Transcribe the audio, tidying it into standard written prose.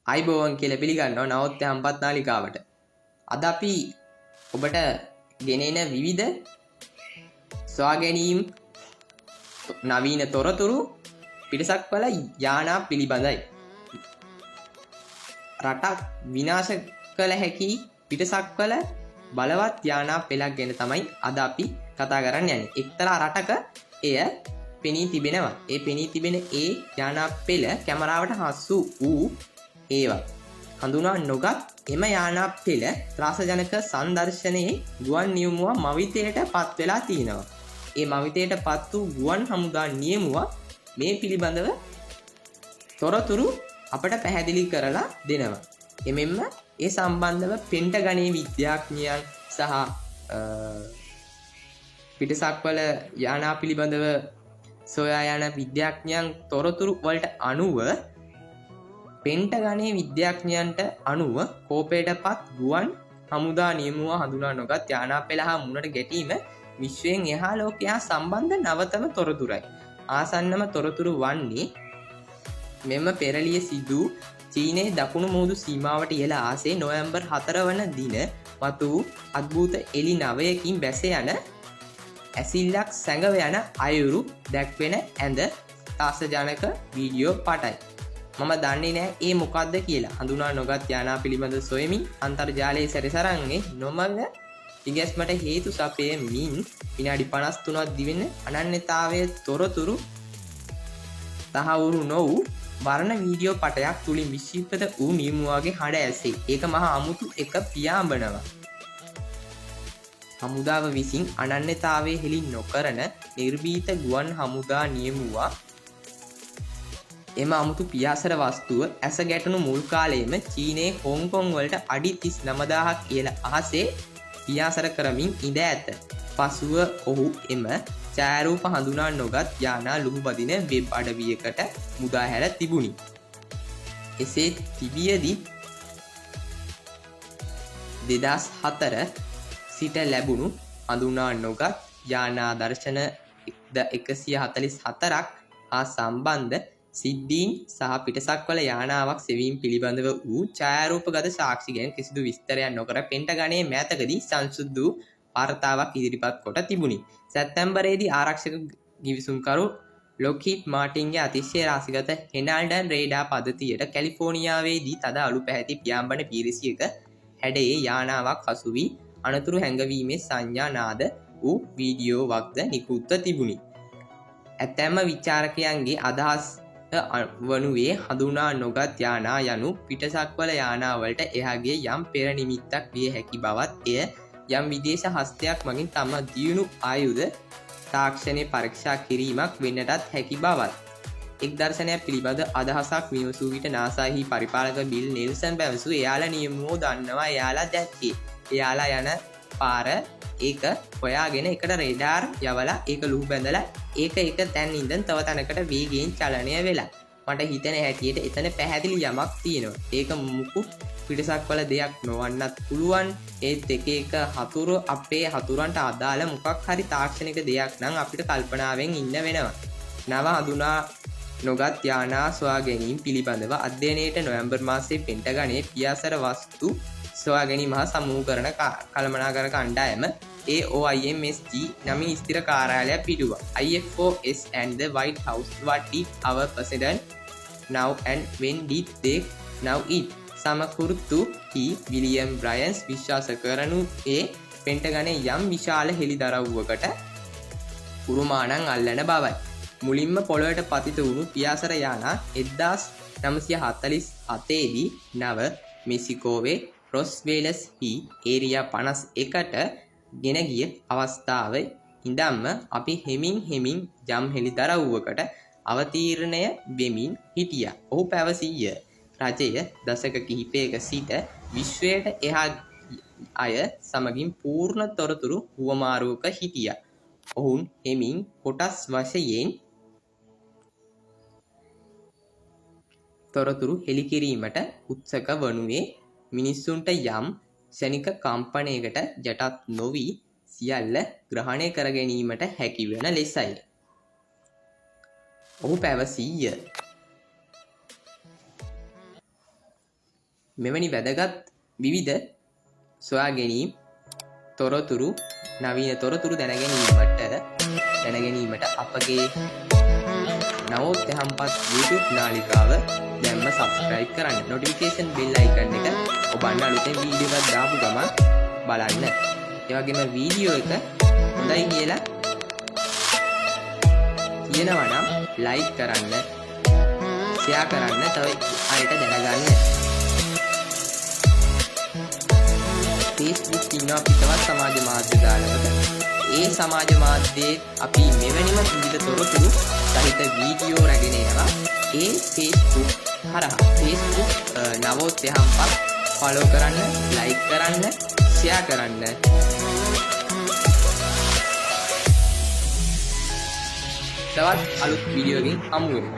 අයිබෝවන් කියලා පිළිගන්නවා නවොත් හම්පත් නාලිකාවට. අද අපි ඔබට ගෙනෙන විවිධ සොයා ගැනීම නවීන තොරතුරු පිටසක්වල යානා පිළිබඳයි. රටක් විනාශ කළ හැකි පිටසක්වල බලවත් යානා පෙළක් ගැන තමයි අද අපි කතා කරන්න යන්නේ. එක්තරා රටක එය පෙනී තිබෙනවා. ඒ පෙනී තිබෙන ඒ යානා පෙළ කැමරාවට හසු වූ ඒවා හඳුනා නොගත් එම යානා පෙළ ත්‍රාසජනක සංදර්ශනයේ ගුවන් නියමුවා මවිතයට පත් වෙලා තියෙනවා. ඒ මවිතයට පත් වූ ගුවන් හමුදා නියමුවා මේ පිළිබඳව තොරතුරු අපට පැහැදිලි කරලා දෙනවා. එමෙන්ම ඒ සම්බන්ධව පෙන්ටගනයේ විද්‍යාඥයන් සහ පිටසක්වල යානා පිළිබඳව සොයා යන විද්‍යාඥයන් තොරතුරු වලට අනුව පෙන්ටගනයේ විද්‍යාඥයන්ට අනුව කෝපයට පත් ගුවන් හමුදා නියමුවා හඳුනා නොගත් යානා පෙළ හා මුණට ගැටීම විශ්වයෙන් එහා ලෝකයා සම්බන්ධ නවතම තොරතුරයි. ආසන්නම තොරතුරු වන්නේ මෙම පෙරළිය සිදු චීනයේ දකුණු මුහුදු සීමාවට ඉහළ ආසේ නොවැම්බර් 4 වන දින වතු අද්භූත එළි නවයකින් බැස යන ඇසිල්ලක් සැඟව යන අයුරු දැක්වෙන ඇඳ තාසජනක වීඩියෝ පටයි. මම දන්නේ නෑ ඒ මොකක්ද කියලා. හඳුනා නොගත් යානා පිළිබඳ සොයමින් අන්තර්ජාලයේ සැරිසරන්නේ නොමඟ ඉගැස්මට හේතු සපයමින් විනාඩි 53ක් දිවෙන අනන්‍යතාවයේ තොරතුරු තහවුරු නොවූ වර්ණ වීඩියෝ පටයක් තුලින් විශ්ිප්ත වූ නියමුවාගේ හඬ ඇසේ. ඒක මහා අමුතු එක පියාඹනවා. හමුදාව විසින් අනන්‍යතාවයේ හෙළි නොකරන නිර්භීත ගුවන් හමුදා නියමුවා එම අමුතු පියාසර වස්තුව ඇස ගැටුණු මුල් කාලයේම චීනයේ හොංකොං වලට අඩි 39000ක් ඉහළ අහසේ පියාසර කරමින් ඉඳ ඇත. පසුව ඔහු එම ඡායාරූප හඳුනා නොගත් යානා ලුහුබදින වෙබ් අඩවියකට මුදා හැර තිබුණි. එසේ තිබියදී 2004 සිට ලැබුණු හඳුනා නොගත් යානා දර්ශන 144ක් හා සම්බන්ධ සිද්ධීන් සහ පිටසක්වල යානාවක් සෙවීම පිළිබඳව වූ ඡායාරූපගත සාක්ෂි ගැන කිසිදු විස්තරයක් නොකර පෙන්ටගනයේ මෑතකදී සංසුද්ධ වූ වාර්තාවක් ඉදිරිපත් කොට තිබුණි. සැප්තැම්බරයේදී ආරක්ෂක ගිවිසුම්කරු ලොක්හීඩ් මාටින්ගේ අතිශය රාශිගත හෙනල්ඩන් රේඩාර් පද්ධතියට කැලිෆෝනියාවේදී තද අලු පැහැති පියාඹන පීරිසියක හැඩයේ යානාවක් හසු වී අනතුරු හැඟවීමේ සංඥා නාද වූ වීඩියෝවක්ද නිකුත්ව තිබුණි. ඇතැම්ම විචාරකයන්ගේ අදහස් වනුයේ හඳුනා නොගත් යානා යනු පිටසක්වල යානාවලට එහාගේ යම් පෙර නිමිත්තක් විය හැකි බවත් එය යම් විදේශ හස්තයක් මගින් තම දියුණු ආයුධ තාක්ෂණය පරීක්ෂා කිරීමක් වෙන්නටත් හැකි බවත් එක් දර්ශනයක් පිළිබඳ අදහසක් විමසූ විට නාසාහි පරිපාලක බිල් නෙල්සන් පැවසු එයාලා නියමුවෝ දන්නවා එයාලා දැක්කේ එයාලා යන පාර ඒක හොයාගෙන එකට රේඩාර් යවලා ඒක ලුහු බැඳලා ඒක එක තැන් ඉඳන් තව තැනකට වේගයෙන් චලනය වෙලා මට හිතෙන හැටියට එතන පැහැදිලි යමක් තියෙනවා. ඒක මුකුත් පිටසක්වල දෙයක් නොවන්නත් පුළුවන්. ඒත් එක හතුරු අපේ හතුරන්ට අදාළ මොකක් හරි තාක්ෂණික දෙයක් නම් අපිට කල්පනාවෙන් ඉන්න වෙනවා. නව හඳුනා නොගත් යානා සොයා ගැනීම පිළිබඳව අධ්‍යයනයට නොවැම්බර් මාසයේ පෙන්ටගනයේ පියාසර වස්තු සොයා ගැනීම හා සමූහකරණ කළමනාකරණ කණ්ඩායම AOIMSG නමින් ස්ථිර කාර්යාලයක් පිටුවා. IFOS and the White House, what did our president now and when did they now eat? සමකුරුතු විලියම් බ්‍රයන්ස් විශ්වාස කරනු ඒ පෙන්ටගනයේ යම් විශාල හෙළිදරව්වකට උරුමානං අල්ලන බවයි. මුලින්ම පොළොවට පතිත වුණු පියාසර යානා 1947 දී නව මෙක්සිකෝවේ රොස්වේලස් හි ඒරියා 51ට ගෙන ගිය අවස්ථාවේ ඉඳන්ම අපි හෙමින් යම් හෙළිදරව්වකට අවතීර්ණය වෙමින් හිටියා. ඔහු පැවසීය රජය දශක කිහිපයක සිට විශ්වයට එහා අය සමගින් පූර්ණ තොරතුරු හුවමාරුවක හිටියා. ඔවුන් හෙමින් කොටස් වශයෙන් තොරතුරු හෙළිකිරීමට උත්සක වනුයේ මිනිස්සුන්ට යම් ක්ෂණික කම්පනයකට යටත් නොවි සියල්ල ග්‍රහණය කර ගැනීමට හැකි වන ලෙසයි. ඔහු පැවසීය. මෙවැනි වැදගත් විවිධ සොයා ගැනීම් තොරතුරු නවීන තොරතුරු දැනගැනීමට අපගේ නවෝත් යහම්පත් YouTube නාලිකාව දැන්ම subscribe කරන්න. notification bell icon එක ඔබන්න අලුතෙන් වීඩියෝ එකක් දාපු ගමන් බලන්න. ඒ වගේම වීඩියෝ එක හොඳයි කියලා කියනවා නම් like කරන්න, share කරන්න, තව අයට දැනගන්න. Facebook ඉන්නවා පිටවත් සමාජ මාධ්‍ය දාලකට. ඒ සමාජ මාධ්‍යයේ අපි මෙවැනිම විවිධ තොරතුරු සහිත වීඩියෝ රැගෙන එනවා. ඒ Facebook හරහා Facebook නවෝත් යහම්පත් follow කරන්න, like කරන්න, share කරන්න. තවත් අලුත් වීඩියෝ එකකින් හමු වෙමු.